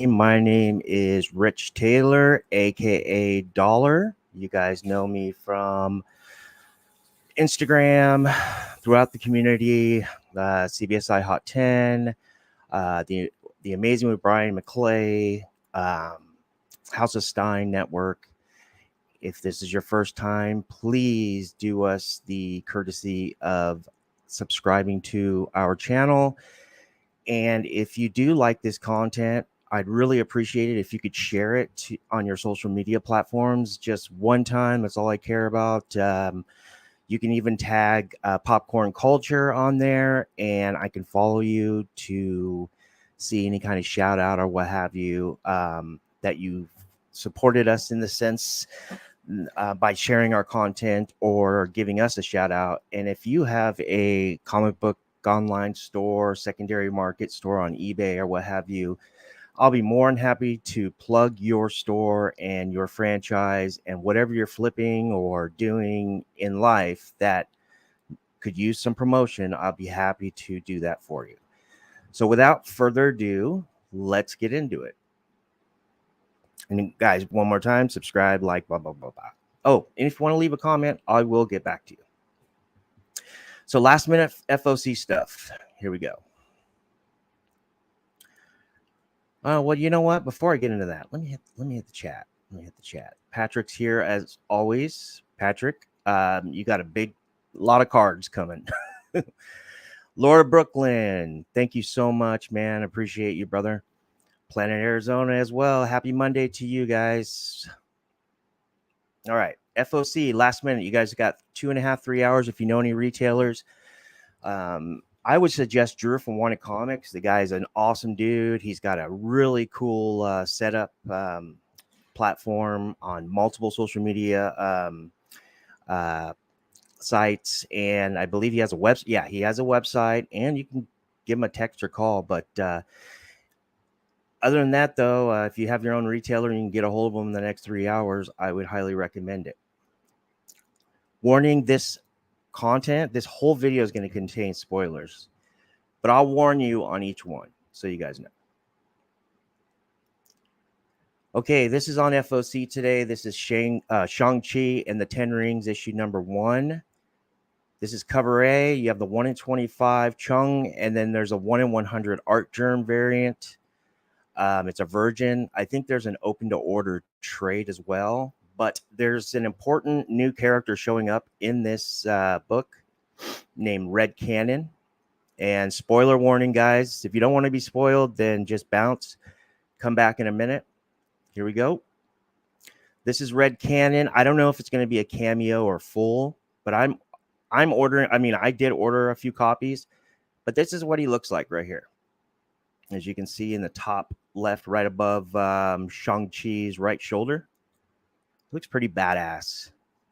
My name is Rich Taylor, aka Dollar. You guys know me from Instagram, throughout the community, CBSI Hot 10, the Amazing with Brian McClay, House of Stein Network. If this is your first time, please do us the courtesy of subscribing to our channel. And if you do like this content, I'd really appreciate it if you could share it on your social media platforms just one time. That's all I care about. You can even tag Popcorn Culture on there, and I can follow you to see any kind of shout out or what have you, that you supported us in the sense by sharing our content or giving us a shout out. And if you have a comic book online store, secondary market store on eBay or what have you, I'll be more than happy to plug your store and your franchise and whatever you're flipping or doing in life that could use some promotion. I'll be happy to do that for you. So without further ado, let's get into it. And guys, one more time, subscribe, like, blah, blah, blah, blah. Oh, and if you want to leave a comment, I will get back to you. So last minute FOC stuff. Here we go. Well, you know what? Before I get into that, let me hit the chat. Patrick's here as always. Patrick, you got a lot of cards coming. Laura Brooklyn, thank you so much, man. Appreciate you, brother. Planet Arizona as well. Happy Monday to you guys. All right, FOC last minute. You guys got 2.5, 3 hours. If you know any retailers, I would suggest Drew from Wanted Comics. The guy's an awesome dude. He's got a really cool setup platform on multiple social media sites, and I believe he has a website. Yeah, he has a website, and you can give him a text or call. But other than that, though, if you have your own retailer and you can get a hold of them in the next 3 hours, I would highly recommend it. Warning, this whole video is going to contain spoilers, but I'll warn you on each one so you guys know. Okay, this is on FOC today. This is Shang-Chi and the 10 Rings, issue number 1. This is cover A. You have the 1 in 25 Chung, and then there's a 1 in 100 Art Germ variant. It's a virgin. I think there's an open to order trade as well. But there's an important new character showing up in this book named Red Cannon. And spoiler warning, guys. If you don't want to be spoiled, then just bounce. Come back in a minute. Here we go. This is Red Cannon. I don't know if it's going to be a cameo or full, but I'm ordering. I mean, I did order a few copies, but this is what he looks like right here. As you can see in the top left, right above Shang-Chi's right shoulder. Looks pretty badass.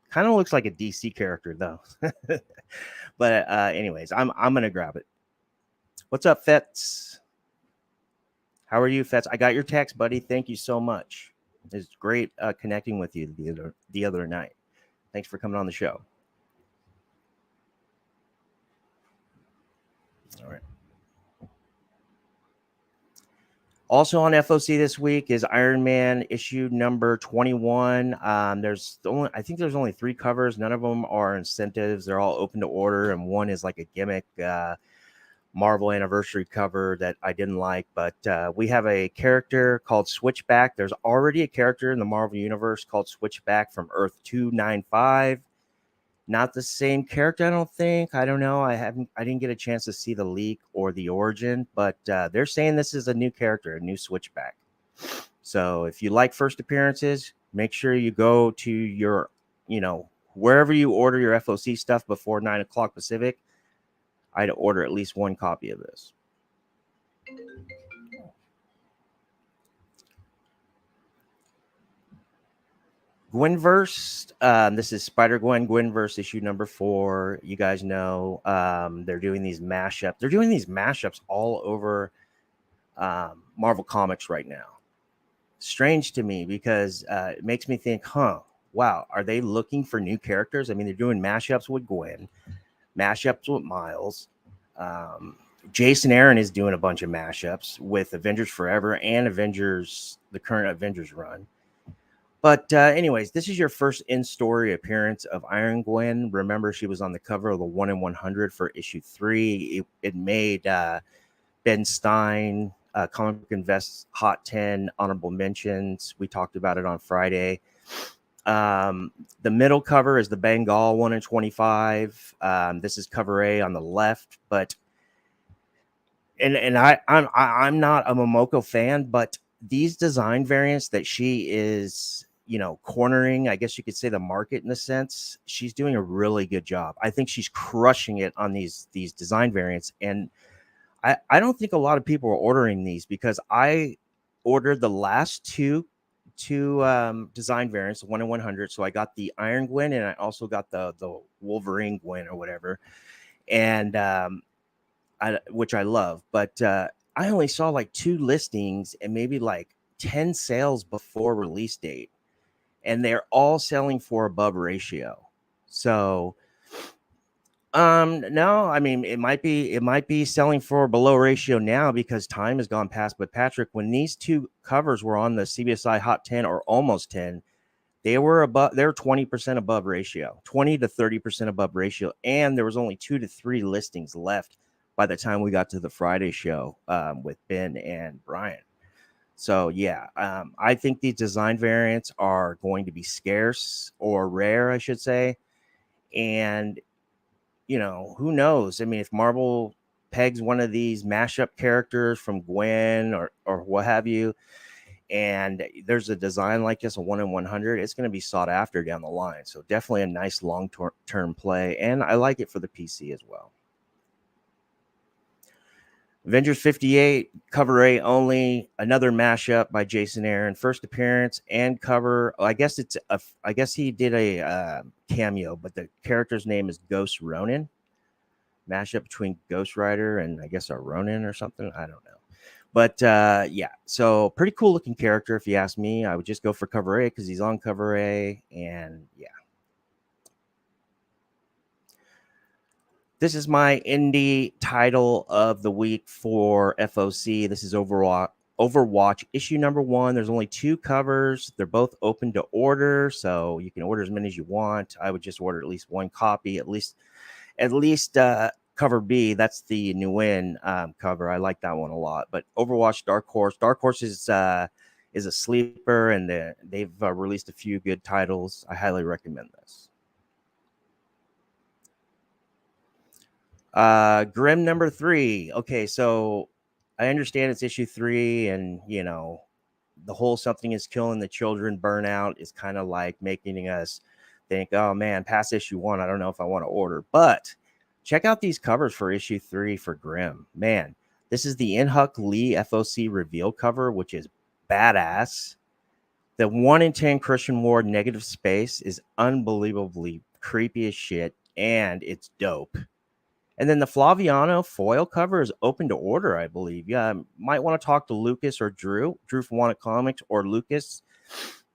Kind of looks like a DC character though. But anyways, I'm gonna grab it. What's up, Fetz? How are you, Fetz? I got your text, buddy. Thank you so much. It's great connecting with you the other night. Thanks for coming on the show. All right. Also on FOC this week is Iron Man issue number 21. I think there's only 3 covers. None of them are incentives. They're all open to order, and one is like a gimmick Marvel anniversary cover that I didn't like. But we have a character called Switchback. There's already a character in the Marvel universe called Switchback from Earth 295. Not the same character, I don't think. I don't know. I didn't get a chance to see the leak or the origin, but they're saying this is a new character, a new Switchback. So if you like first appearances, make sure you go to your, wherever you order your FOC stuff before 9 o'clock Pacific. I'd order at least 1 copy of this. Gwenverse. This is Spider-Gwen Gwenverse issue number 4. You guys know they're doing these mashups. They're doing these mashups all over Marvel Comics right now. Strange to me because it makes me think, wow, are they looking for new characters? I mean, they're doing mashups with Gwen, mashups with Miles. Jason Aaron is doing a bunch of mashups with Avengers Forever and the current Avengers run. But anyways, this is your first in-story appearance of Iron Gwen. Remember, she was on the cover of the 1 in 100 for issue 3. It made Ben Stein, Comic Book Invest Hot 10 honorable mentions. We talked about it on Friday. The middle cover is the Bengal 1 in 25. This is cover A on the left, but I'm not a Momoko fan, but these design variants that she is, cornering, I guess you could say, the market in a sense, she's doing a really good job. I think she's crushing it on these design variants, and I don't think a lot of people are ordering these, because I ordered the last two design variants, 1 in 100. So I got the Iron Gwen, and I also got the Wolverine Gwen or whatever, and which I love. But I only saw like 2 listings and maybe like 10 sales before release date, and they're all selling for above ratio. So no, I mean, it might be selling for below ratio now because time has gone past. But Patrick, when these 2 covers were on the CBSI Hot 10 or almost 10, they're 20% above ratio, 20 to 30% above ratio, and there was only 2 to 3 listings left by the time we got to the Friday show with Ben and Brian. So yeah, I think these design variants are going to be scarce, or rare, I should say. And who knows? I mean, if Marvel pegs one of these mashup characters from Gwen or what have you, and there's a design like this, a 1 in 100, it's going to be sought after down the line. So definitely a nice long-term play, and I like it for the PC as well. Avengers 58, cover A only, another mashup by Jason Aaron, first appearance and cover. I guess he did a cameo, but the character's name is Ghost Ronin. Mashup between Ghost Rider and I guess a Ronin or something. I don't know. But yeah, so pretty cool looking character. If you ask me, I would just go for cover A because he's on cover A, and yeah. This is my indie title of the week for FOC. This is Overwatch issue number 1. There's only 2 covers. They're both open to order, so you can order as many as you want. I would just order at least 1 copy, at least cover B. That's the Nguyen cover. I like that one a lot. But Overwatch Dark Horse. Dark Horse is a sleeper, and they've released a few good titles. I highly recommend this. Grimm number 3. Okay, so I understand it's issue 3, and the whole something is killing the children burnout is kind of like making us think, oh man, past issue 1, I don't know if I want to order. But check out these covers for issue 3 for Grimm. Man, this is the In-Huck Lee FOC reveal cover, which is badass. The 1 in 10 Christian Ward negative space is unbelievably creepy as shit, and it's dope. And then the Flaviano foil cover is open to order, I believe. Yeah, might want to talk to Lucas or Drew from Wanted Comics, or Lucas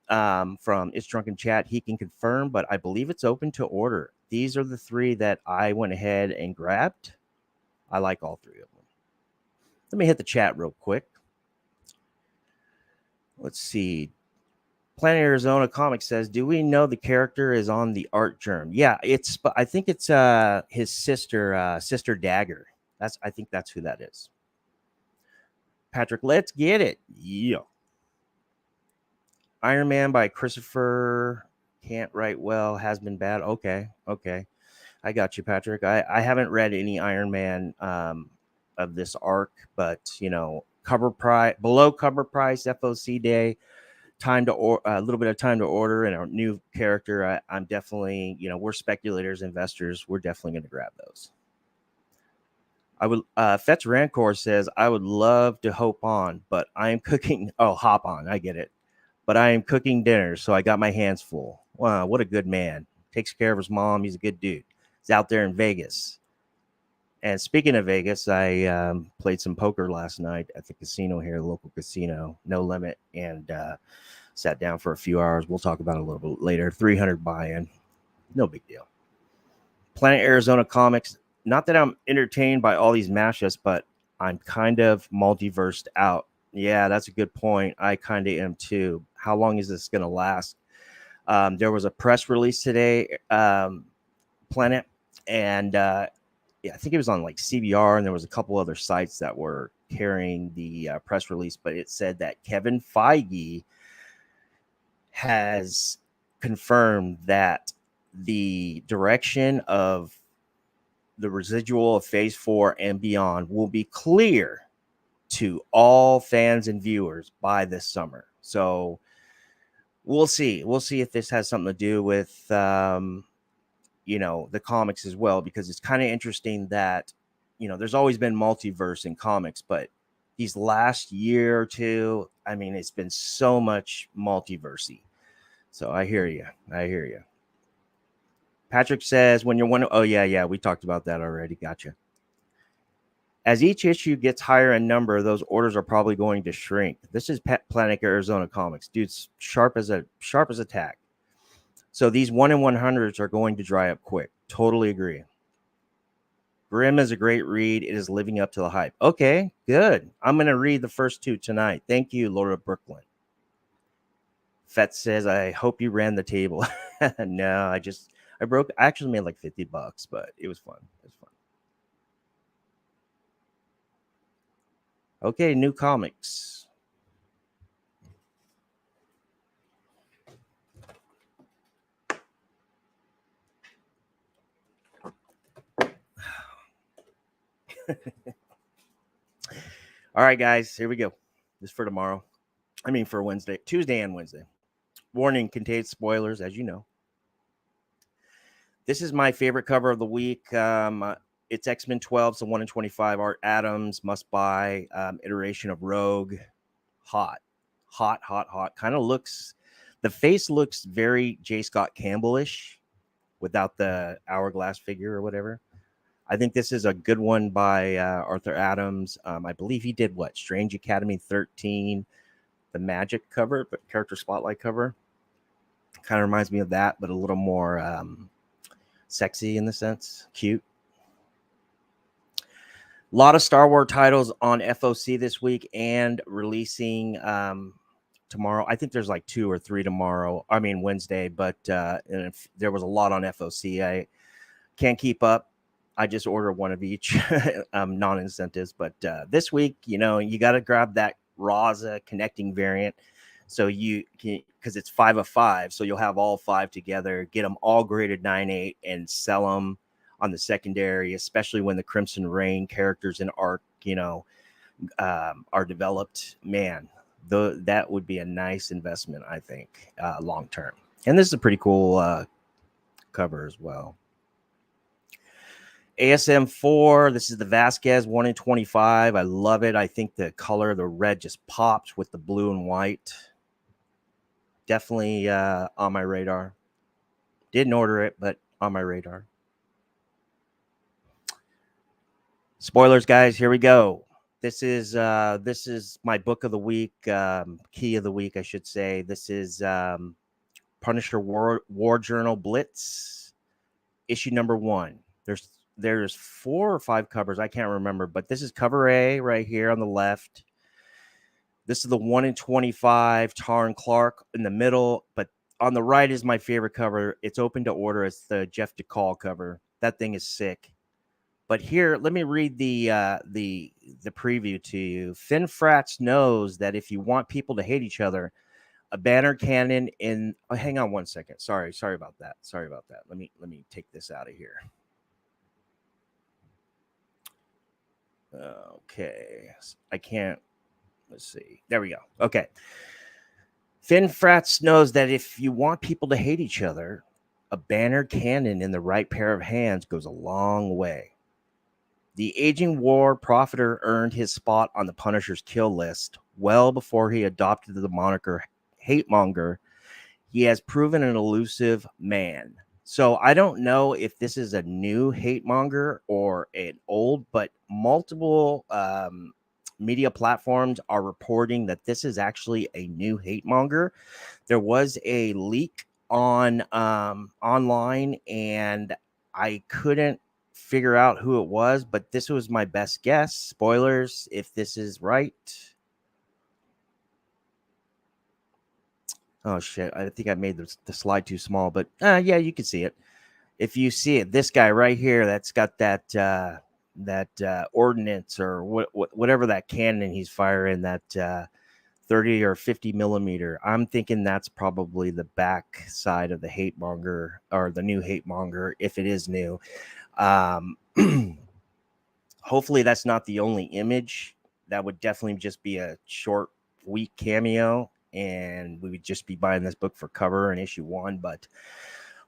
from It's Drunken Chat. He can confirm, but I believe it's open to order. These are the 3 that I went ahead and grabbed. I like all 3 of them. Let me hit the chat real quick. Let's see. Planet Arizona Comics says, do we know the character is on the art germ? Yeah, I think it's his sister Dagger. I think that's who that is. Patrick, let's get it. Yeah. Iron Man by Christopher. Can't write well, has been bad. Okay. I got you, Patrick. I haven't read any Iron Man of this arc, but cover price, below cover price, FOC day. A little bit of time to order, and a new character. I'm definitely, we're speculators, investors. We're definitely going to grab those. I would. Fetch Rancor says, I would love to hop on, but I am cooking. Oh, hop on. I get it. But I am cooking dinner, so I got my hands full. Wow, what a good man. Takes care of his mom. He's a good dude. He's out there in Vegas. And speaking of Vegas, I played some poker last night at the casino here, the local casino, No Limit, and sat down for a few hours. We'll talk about it a little bit later. 300 buy-in. No big deal. Planet Arizona Comics. not that I'm entertained by all these mashups, but I'm kind of multiversed out. Yeah, that's a good point. I kind of am too. How long is this going to last? There was a press release today, Planet, and yeah, I think it was on like CBR, and there was a couple other sites that were carrying the press release, but it said that Kevin Feige has confirmed that the direction of the residual of Phase 4 and beyond will be clear to all fans and viewers by this summer. So we'll see. We'll see if this has something to do with, you know, the comics as well, because it's kind of interesting that, you know, there's always been multiverse in comics, but these last year or two, I mean, it's been so much multiversey. So I hear you. I hear you. Patrick says, when you're one, oh yeah, we talked about that already. Gotcha. As each issue gets higher in number, those orders are probably going to shrink. This is Planet Arizona Comics, dude's sharp as a tack. So these 1/100s are going to dry up quick. Totally agree. Grimm is a great read. It is living up to the hype. Okay, good. I'm going to read the first two tonight. Thank you, Lord of Brooklyn. Fett says, I hope you ran the table. No, I actually made like $50, but it was fun. It was fun. Okay, new comics. All right, guys, here we go. This is for tomorrow. I mean, for Wednesday, Tuesday and Wednesday. Warning, contains spoilers, as you know. This is my favorite cover of the week. It's X-Men 12, so 1/25. Art Adams, must buy, iteration of Rogue. Hot. Kind of looks, the face looks very J. Scott Campbell-ish without the hourglass figure or whatever. I think this is a good one by Arthur Adams. I believe he did what? Strange Academy 13, the Magic cover, but character spotlight cover. Kind of reminds me of that, but a little more sexy in the sense, cute. A lot of Star Wars titles on FOC this week and releasing tomorrow. I think there's like 2 or 3 tomorrow. I mean Wednesday, but there was a lot on FOC. I can't keep up. I just order one of each, non-incentives. But this week, you know, you got to grab that Raza connecting variant. So you can, because it's 5 of 5. So you'll have all 5 together, get them all graded 9/8 and sell them on the secondary, especially when the Crimson Reign characters in ARC, you know, are developed. Man, that would be a nice investment, I think, long term. And this is a pretty cool cover as well. ASM 4, this is the Vasquez 1/25. I love it. I think the color, the red just pops with the blue and white. Definitely on my radar. Didn't order it, but on my radar. Spoilers, guys. Here we go. This is my book of the week, key of the week, I should say. This is Punisher War Journal Blitz, issue number 1. There's 4 or 5 covers, I can't remember, but this is cover A right here on the left. This is the 1/25 Tarn Clark in the middle, but on the right is my favorite cover. It's open to order. It's the Jeff DeCall cover. That thing is sick. But here, let me read the preview to you. Finn Fratz knows that if you want people to hate each other, a banner cannon in. Oh, hang on one second. Sorry about that. Let me take this out of here. Okay, I can't. Let's see. There we go. Okay. Finn Fratz knows that if you want people to hate each other, a banner cannon in the right pair of hands goes a long way. The aging war profiteer earned his spot on the Punisher's kill list well before he adopted the moniker Hate Monger. He has proven an elusive man. So I don't know if this is a new hate monger or an old, but multiple media platforms are reporting that this is actually a new hate monger. There was a leak on online, and I couldn't figure out who it was, but this was my best guess. Spoilers if this is right. Oh shit, I think I made the slide too small, but yeah, you can see it. If you see it, this guy right here that's got that ordnance or whatever that cannon he's firing, that 30 or 50 millimeter. I'm thinking that's probably the back side of the hate monger, or the new hate monger, if it is new. Hopefully that's not the only image. That would definitely just be a short, weak cameo, and we would just be buying this book for cover and issue 1. But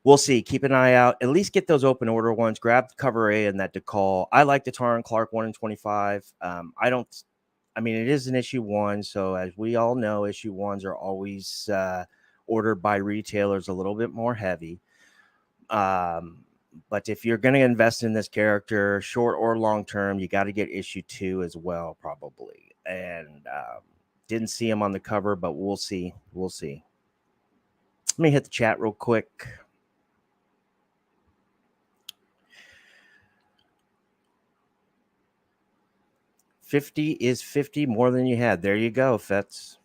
we'll see. Keep an eye out. At least get those open order ones. Grab cover A and that decal. I like the Taran Clark 1 in 25. I mean, it is an issue 1, so as we all know, issue 1s are always ordered by retailers a little bit more heavy. But if you're going to invest in this character, short or long term, you got to get issue 2 as well, probably. And didn't see him on the cover, but we'll see. We'll see. Let me hit the chat real quick. $50 is $50 more than you had. There you go, Fets.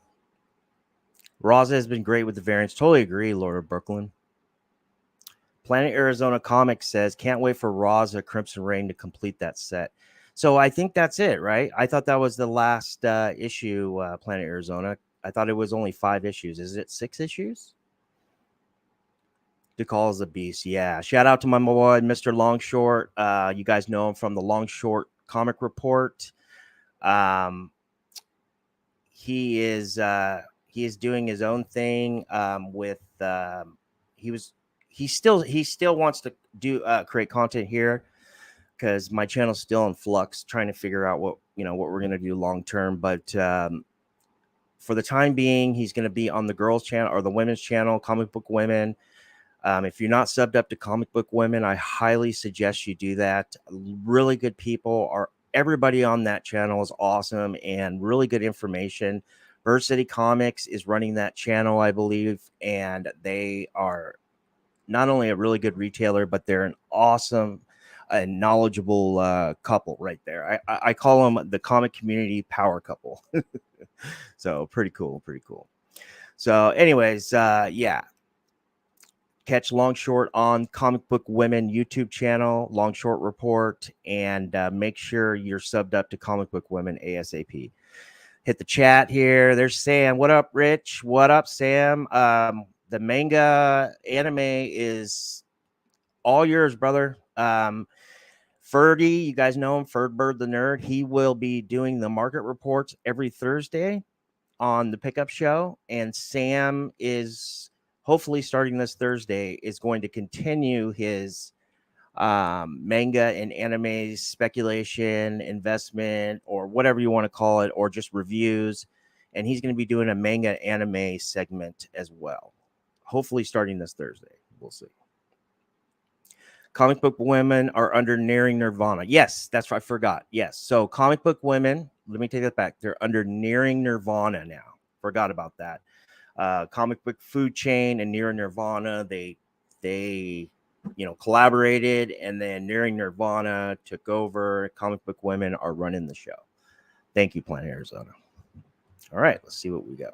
Raza has been great with the variants. Totally agree, Lord of Brooklyn. Planet Arizona Comics says, can't wait for Raza Crimson Rain to complete that set. So I think that's it, right? I thought that was the last issue, Planet Arizona. I thought it was only 5 issues. Is it 6 issues? DeCall is a beast. Yeah. Shout out to my boy, Mr. Longshort. You guys know him from the Longshort Comic Report. He is doing his own thing with he still wants to do create content here, because my channel's still in flux, trying to figure out what we're going to do long term. But for the time being, he's going to be on the girls channel, or the women's channel, Comic Book Women. If you're not subbed up to Comic Book Women, I highly suggest you do that. Really good people everybody on that channel is awesome and really good information. Bird City Comics is running that channel, I believe, and they are not only a really good retailer, but they're an awesome and knowledgeable couple right there. I call them the comic community power couple. So pretty cool. So anyways, yeah. Catch Longshort on Comic Book Women YouTube channel, Longshort Report, and make sure you're subbed up to Comic Book Women ASAP. Hit the chat here. There's Sam. What up, Rich? What up, Sam? The manga anime is all yours, brother. Ferdy, you guys know him, Ferdbird the Nerd. He will be doing the market reports every Thursday on the pickup show, and Sam is hopefully starting this Thursday is going to continue his manga and anime speculation, investment, or whatever you want to call it, or just reviews. And he's going to be doing a manga anime segment as well, hopefully starting this Thursday. We'll see. Comic Book Women are under Nearing Nirvana. Yes, that's right. I forgot. Yes. So Comic Book Women, let me take that back. They're under Nearing Nirvana now. Forgot about that. Comic Book Food Chain and Nearing Nirvana, they collaborated, and then Nearing Nirvana took over. Comic Book Women are running the show. Thank you, Planet Arizona. All right, let's see what we got.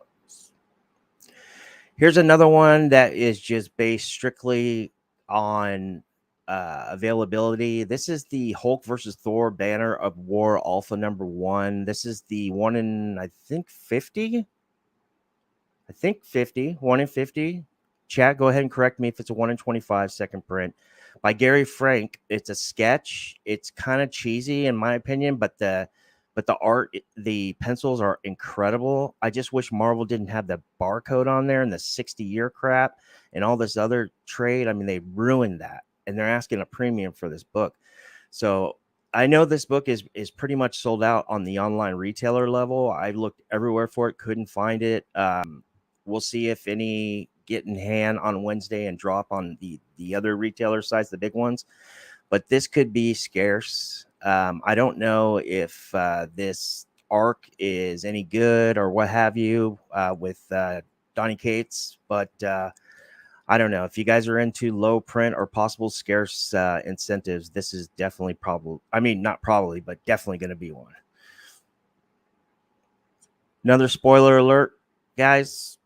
Here's another one that is just based strictly on availability. This is the Hulk versus Thor Banner of War Alpha #1. This is the one in, I think, 50. 1 in 50. Chat, go ahead and correct me if it's a 1 in 25 second print by Gary Frank. It's a sketch. It's kind of cheesy in my opinion, but the art, the pencils are incredible. I just wish Marvel didn't have the barcode on there and the 60-year crap and all this other trade. I mean, they ruined that, and they're asking a premium for this book. So I know this book is pretty much sold out on the online retailer level. I looked everywhere for it, couldn't find it. We'll see if any get in hand on Wednesday and drop on the other retailer sites, the big ones. But this could be scarce. I don't know if this arc is any good or what have you with Donny Cates, but I don't know if you guys are into low print or possible scarce incentives. This is definitely probably, I mean, not probably, but definitely going to be one. Another spoiler alert, guys.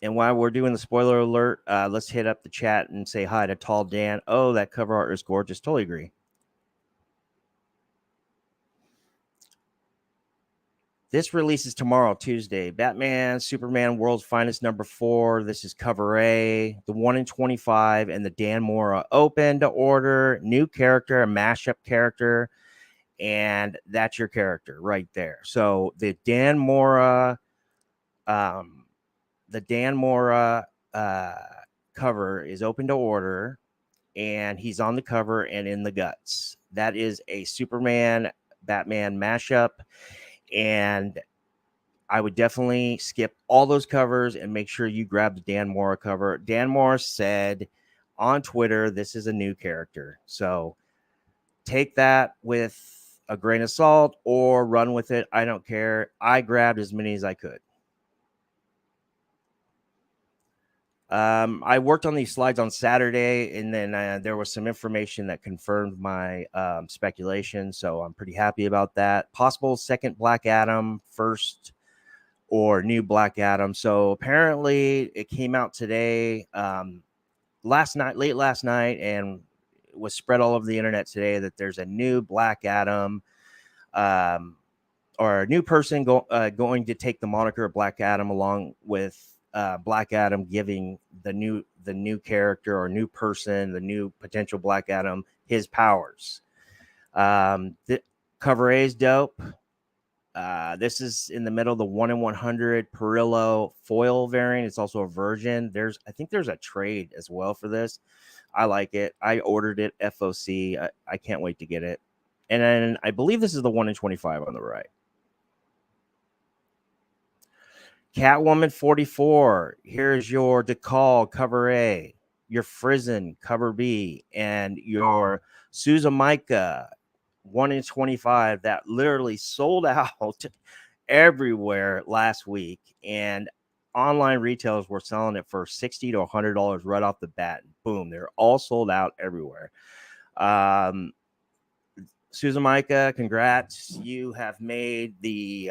And while we're doing the spoiler alert, let's hit up the chat and say hi to Tall Dan. Oh, that cover art is gorgeous. Totally agree. This releases tomorrow, Tuesday. Batman, Superman, World's Finest #4. This is cover A, the 1 in 25, and the Dan Mora open to order. New character, a mashup character, and that's your character right there. So the Dan Mora, uh, cover is open to order, and he's on the cover and in the guts. That is a Superman Batman mashup, and I would definitely skip all those covers and make sure you grab the Dan Mora cover. Dan Mora said on Twitter, this is a new character. So take that with a grain of salt or run with it. I don't care. I grabbed as many as I could. I worked on these slides on Saturday, and then there was some information that confirmed my speculation. So I'm pretty happy about that. Possible second Black Adam, first or new Black Adam. So apparently it came out today, late last night, and it was spread all over the internet today that there's a new Black Adam, or a new person going to take the moniker of Black Adam, along with Black Adam giving the new character or new person, the new potential Black Adam, his powers. The cover A is dope. This is in the middle of the 1 in 100 Perillo foil variant. It's also a version. I think there's a trade as well for this. I like it. I ordered it FOC. I can't wait to get it. And then I believe this is the 1 in 25 on the right. Catwoman 44. Here's your DeCall cover A, your Frizen cover B, and your Suzamaika 1 in 25 that literally sold out everywhere last week, and online retailers were selling it for $60 to $100 right off the bat. Boom, they're all sold out everywhere. Suzamaika, congrats. You have made the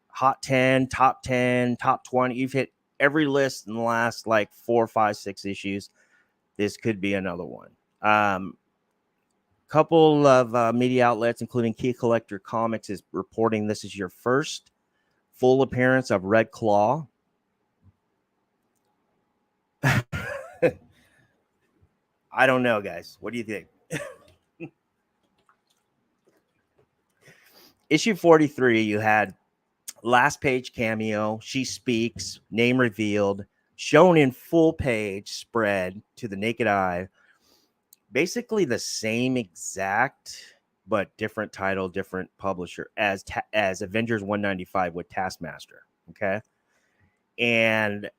Hot 10, Top 10, Top 20. You've hit every list in the last like 4, 5, 6 issues. This could be another one. Couple of media outlets, including Cu1ture Comics, is reporting this is your first full appearance of Red Claw. I don't know, guys. What do you think? Issue 43, you had last page cameo. She speaks, name revealed, shown in full page spread to the naked eye. Basically the same exact, but different title, different publisher as Avengers 195 with Taskmaster. Okay. And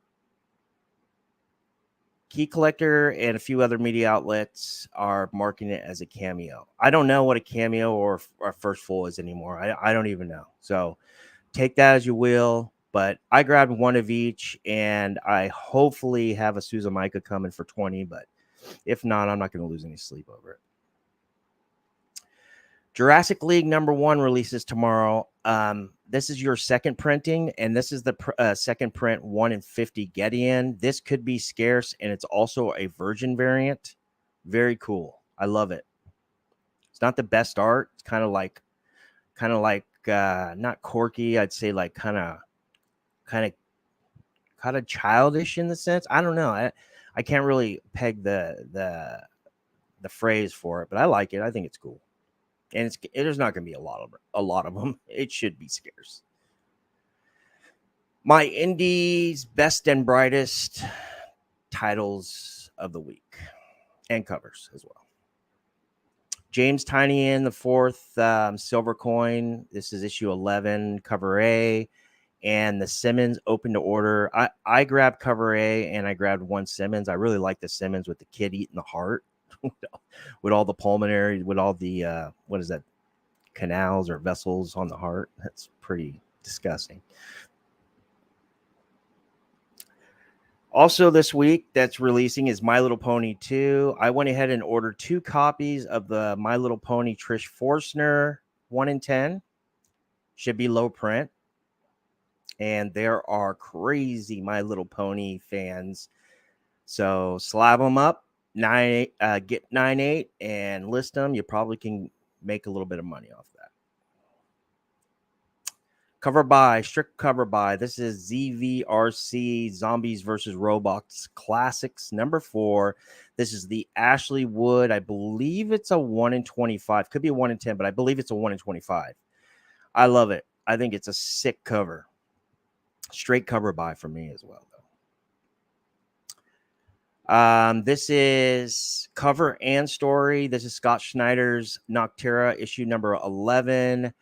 Cu1ture and a few other media outlets are marking it as a cameo. I don't know what a cameo or first full is anymore. I don't even know. So take that as you will. But I grabbed one of each, and I hopefully have a Suzamaika coming for 20. But if not, I'm not going to lose any sleep over it. Jurassic League #1 releases tomorrow. This is your second printing, and this is the second print 1 in 50 Get-In. This could be scarce, and it's also a virgin variant. Very cool. I love it. It's not the best art. It's kind of like not quirky. I'd say like kind of childish in the sense. I don't know. I can't really peg the phrase for it, but I like it. I think it's cool. And there's not going to be a lot of them. It should be scarce. My indies best and brightest titles of the week and covers as well. James Tynion, the 4th silver coin. This is issue 11, cover A, and the Simmons open to order. I grabbed cover A, and I grabbed one Simmons. I really like the Simmons with the kid eating the heart. With all the pulmonary, with all the what is that, canals or vessels on the heart. That's pretty disgusting. Also this week that's releasing is My Little Pony 2. I went ahead and ordered 2 copies of the My Little Pony Trish Forstner 1 in 10. Should be low print. And there are crazy My Little Pony fans. So slab them up, get 9.8 and list them. You probably can make a little bit of money off that. Cover by, strict cover by. This is ZVRC Zombies versus Robots Classics number 4. This is the Ashley Wood. I believe it's a 1 in 25. Could be a 1 in 10, but I believe it's a 1 in 25. I love it. I think it's a sick cover. Straight cover by for me as well, though. This is cover and story. This is Scott Schneider's Noctera issue number 11.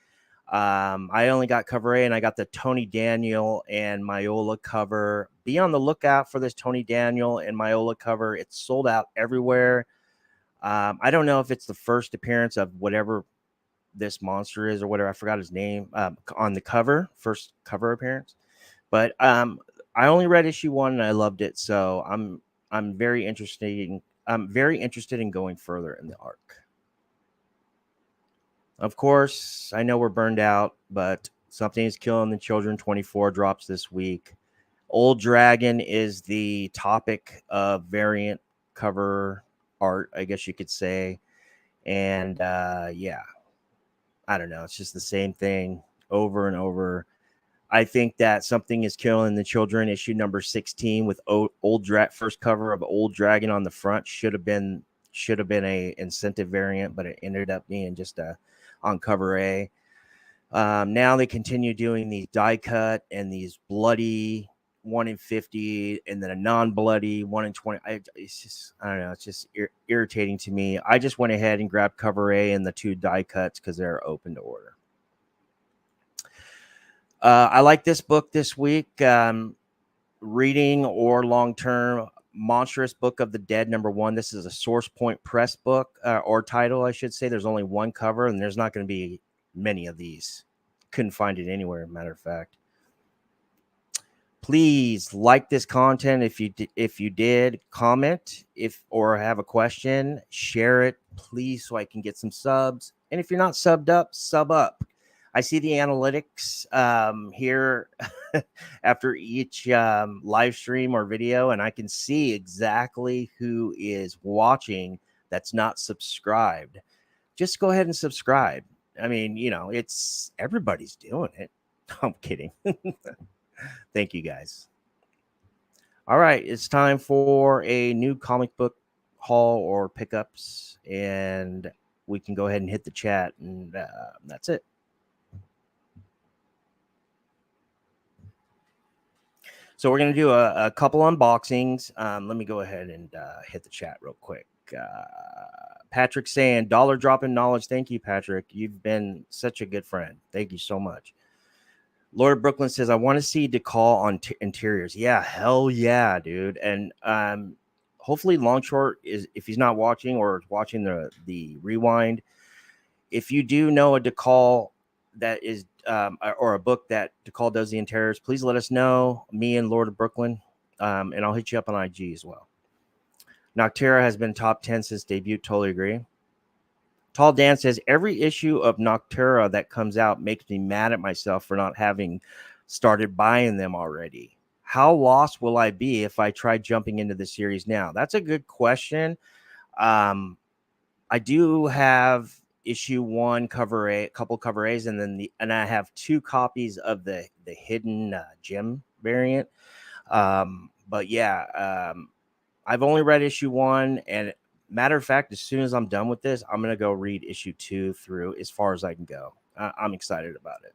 I only got cover A, and I got the Tony Daniel and Myola cover. Be on the lookout for this Tony Daniel and Myola cover. It's sold out everywhere. I don't know if it's the first appearance of whatever this monster is or whatever. I forgot his name on the cover, first cover appearance. But I only read issue 1 and I loved it. So I'm very interested. I'm very interested in going further in the arc. Of course, I know we're burned out, but Something is Killing the Children 24 drops this week. Old Dragon is the topic of variant cover art, I guess you could say. And yeah, I don't know. It's just the same thing over and over. I think that Something is Killing the Children issue number 16 with first cover of Old Dragon on the front should have been a incentive variant, but it ended up being just on cover A. Now they continue doing these die cut and these bloody 1 in 50 and then a non-bloody 1 in 20. It's just, I don't know. It's just irritating to me. I just went ahead and grabbed cover A and the 2 die cuts because they're open to order. I like this book this week. Reading or long-term Monstrous Book of the Dead number 1. This is a Source Point Press book or title, I should say. There's only 1 cover, and there's not going to be many of these. Couldn't find it anywhere, matter of fact. Please like this content if you did, comment or have a question, share it, please, so I can get some subs. And if you're not subbed up, sub up. I see the analytics here after each live stream or video, and I can see exactly who is watching that's not subscribed. Just go ahead and subscribe. I mean, it's everybody's doing it. I'm kidding. Thank you, guys. All right, it's time for a new comic book haul or pickups, and we can go ahead and hit the chat, and that's it. So we're going to do a couple unboxings. Let me go ahead and hit the chat real quick. Patrick saying, dollar dropping knowledge. Thank you, Patrick. You've been such a good friend. Thank you so much. Lord of Brooklyn says, I want to see DeCall on interiors. Yeah, hell yeah, dude. And hopefully Longshort is, if he's not watching or watching the rewind, if you do know a DeCall that is or a book that DeCall does the interiors, please let us know, me and Lord of Brooklyn, and I'll hit you up on IG as well. Noctera has been top 10 since debut. Totally agree. Tall Dan says, every issue of Noctera that comes out makes me mad at myself for not having started buying them already. How lost will I be if I try jumping into the series now? That's a good question. I do have issue 1 cover A, a couple cover A's, and I have 2 copies of the hidden gem variant. But yeah, I've only read issue 1, and matter of fact, as soon as I'm done with this, I'm going to go read issue 2 through as far as I can go. I'm excited about it.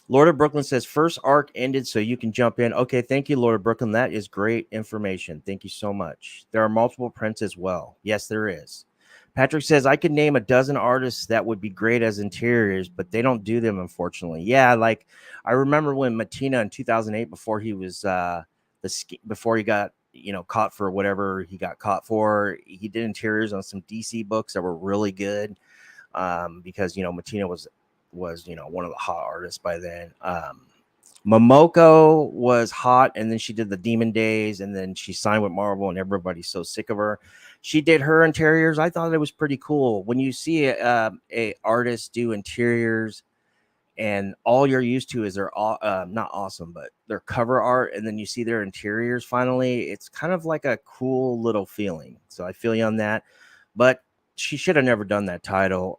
Lord of Brooklyn says, first arc ended, so you can jump in. Okay, thank you, Lord of Brooklyn. That is great information. Thank you so much. There are multiple prints as well. Yes, there is. Patrick says, I could name a dozen artists that would be great as interiors, but they don't do them, unfortunately. Yeah, like I remember when Matina in 2008, before he was before he got caught for whatever he got caught for, he did interiors on some DC books that were really good, because Matina was one of the hot artists by then. Momoko was hot, and then she did the Demon Days, and then she signed with Marvel, and everybody's so sick of her. She did her interiors. I thought it was pretty cool. When you see a artist do interiors, and all you're used to is their not awesome, but their cover art, and then you see their interiors finally, it's kind of like a cool little feeling. So I feel you on that. But she should have never done that title.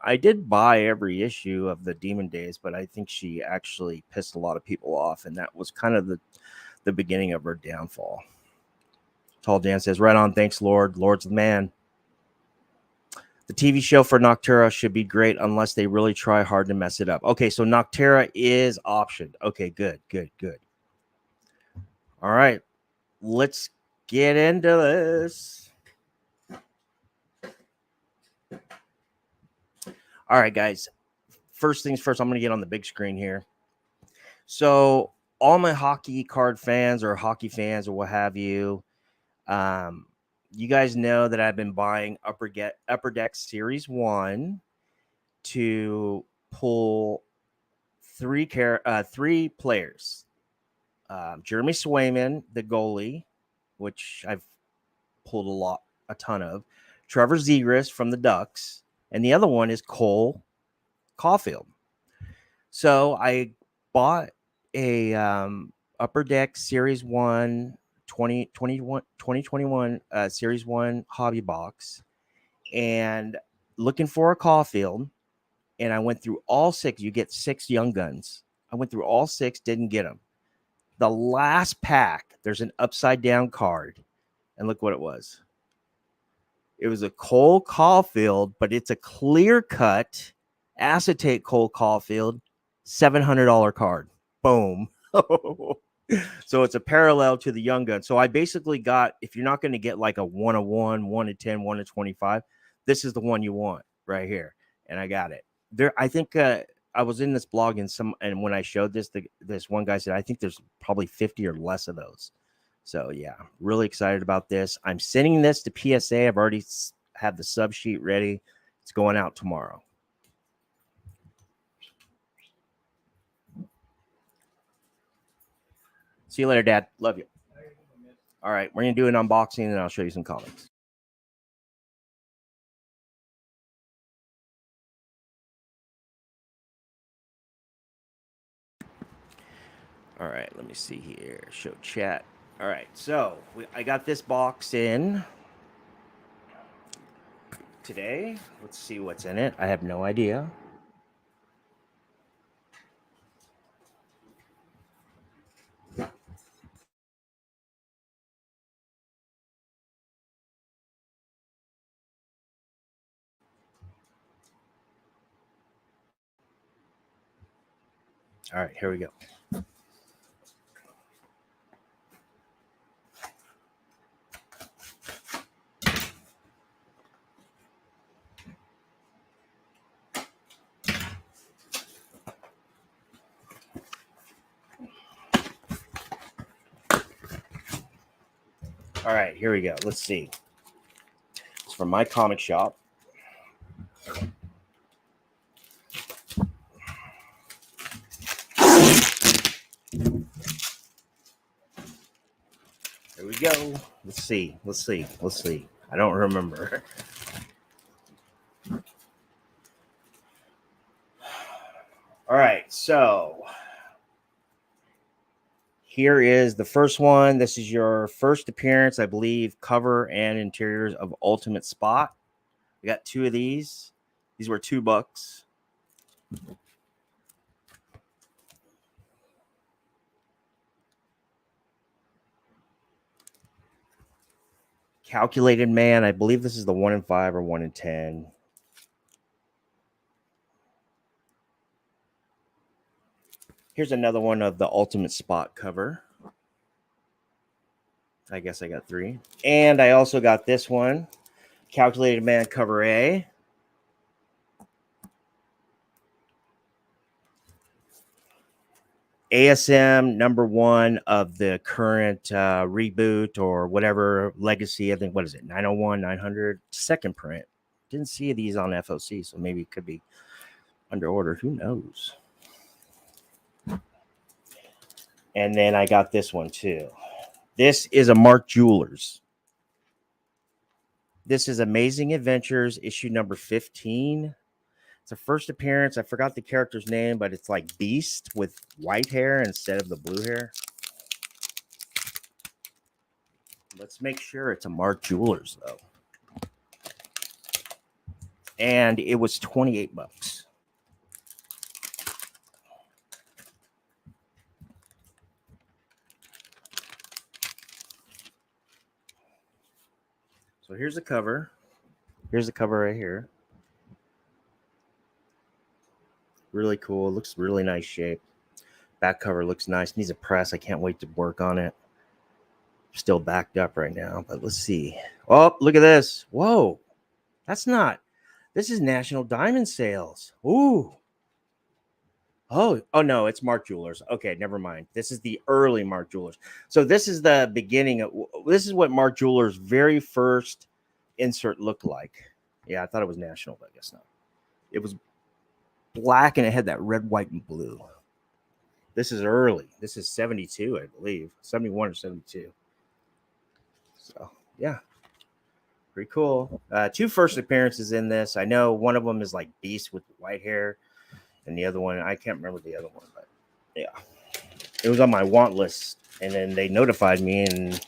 I did buy every issue of the Demon Days, but I think she actually pissed a lot of people off, and that was kind of the beginning of her downfall. Tall Dan says, right on, thanks, Lord. Lord's the man. The TV show for Noctera should be great unless they really try hard to mess it up. Okay, so Noctera is optioned. Okay, good. All right, let's get into this. All right, guys. First things first, I'm going to get on the big screen here. So all my hockey card fans or hockey fans or what have you, you guys know that I've been buying Upper Deck Series 1 to pull three players. Jeremy Swayman, the goalie, which I've pulled a ton of. Trevor Zegras from the Ducks, and the other one is Cole Caulfield. So I bought a Upper Deck Series 1 2021 Series 1 hobby box, and looking for a Caulfield, and I went through all 6. You get 6 Young Guns. I went through all 6, didn't get them. The last pack, there's an upside down card, and look what it was. It was a Cole Caulfield, but it's a clear cut acetate Cole Caulfield, $700 card. Boom. So it's a parallel to the Young Gun. So I basically got, if you're not going to get like a 1 of 1, 1 of 10, 1 of 25, this is the one you want right here. And I got it. I think I was in this blog and when I showed this one guy said, I think there's probably 50 or less of those. So yeah, really excited about this. I'm sending this to PSA. I've already have the sub sheet ready. It's going out tomorrow. See you later, Dad. Love you. All right, we're going to do an unboxing, and I'll show you some comics. All right, let me see here. Show chat. All right, so I got this box in today. Let's see what's in it. I have no idea. All right, here we go. All right, here we go. Let's see. It's from my comic shop. Here we go. Let's see. I don't remember. All right, so here is the first one. This is your first appearance, I believe, cover and interiors of Ultimate Spot. We got 2 of these. These were $2. Calculated Man. I believe this is the 1 in 5 or 1 in 10. Here's another one of the Ultimate Spot cover. I guess I got 3. And I also got this one, Calculated Man cover A. ASM #1 of the current reboot or whatever legacy. I think, what is it? 901, 900, second print. Didn't see these on FOC, so maybe it could be under order. Who knows? And then I got this one too. This is a Mark Jewelers. This is Amazing Adventures, issue number 15. It's a first appearance. I forgot the character's name, but it's like Beast with white hair instead of the blue hair. Let's make sure it's a Mark Jewelers, though. And it was $28. So here's the cover. Here's the cover right here. Really cool. It looks really nice shape. Back cover looks nice. Needs a press. I can't wait to work on it. Still backed up right now, but let's see. Oh, look at this. Whoa. That's not. This is National Diamond Sales. Ooh. Oh no, it's Mark Jewelers. Okay, never mind. This is the early Mark Jewelers. So this is the beginning of, this is what Mark Jewelers' very first insert looked like. Yeah, I thought it was National, but I guess not. It was black and it had that red, white, and blue. This is early. This is 72, I believe. 71 or 72. So, yeah. Pretty cool. 2 first appearances in this. I know one of them is like Beast with white hair, and the other one, I can't remember the other one, but yeah. It was on my want list, and then they notified me, and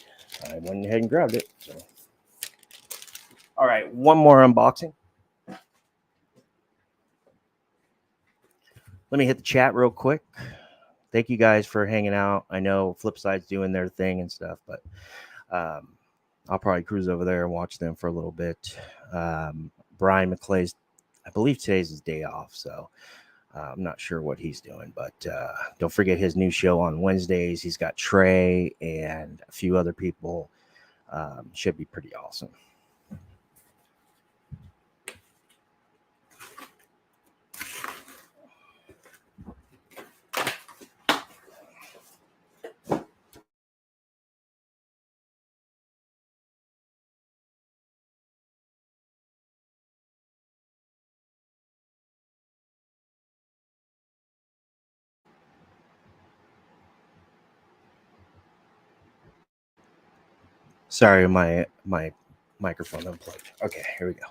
I went ahead and grabbed it. So, all right, one more unboxing. Let me hit the chat real quick. Thank you guys for hanging out. I know Flipside's doing their thing and stuff, but I'll probably cruise over there and watch them for a little bit. Brian McClay's, I believe today's his day off, so I'm not sure what he's doing, but don't forget his new show on Wednesdays. He's got Trey and a few other people. Should be pretty awesome. Sorry, my microphone unplugged. Okay, here we go.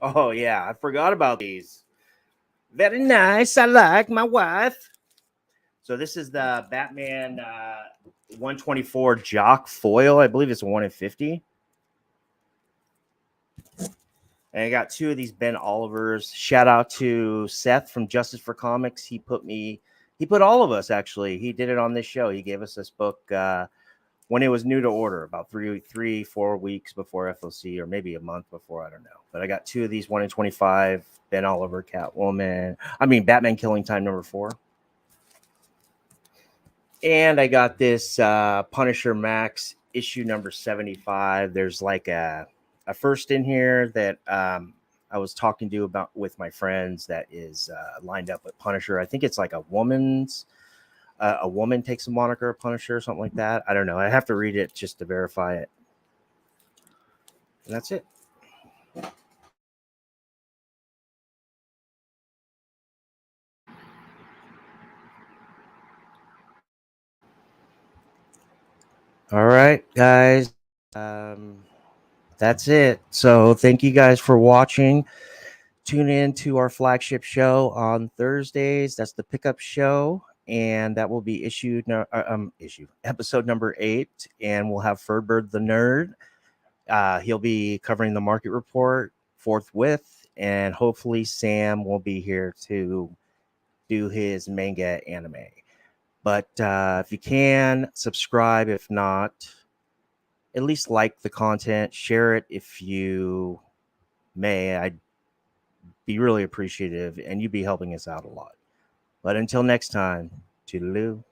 Oh yeah, I forgot about these. Very nice. I like my wife. So this is the Batman 124 Jock foil. I believe it's a 1 in 50. And I got 2 of these Ben Olivers. Shout out to Seth from Justice for Comics. He put all of us, actually. He did it on this show. He gave us this book when it was new to order, about 4 weeks before FOC, or maybe a month before, I don't know. But I got 2 of these 1 in 25, Ben Oliver, Batman Killing Time #4. And I got this Punisher Max issue number 75. There's like a first in here that I was talking to about with my friends that is lined up with Punisher. I think it's like a woman takes a moniker of Punisher or something like that. I don't know. I have to read it just to verify it. And that's it. All right, guys. That's it. So thank you guys for watching. Tune in to our flagship show on Thursdays. That's the pickup show, and that will be episode number 8. And we'll have Furrbird the Nerd. He'll be covering the market report forthwith, and hopefully Sam will be here to do his manga anime. But if you can, subscribe. If not, at least like the content, share it if you may. I'd be really appreciative, and you'd be helping us out a lot. But until next time, toodaloo.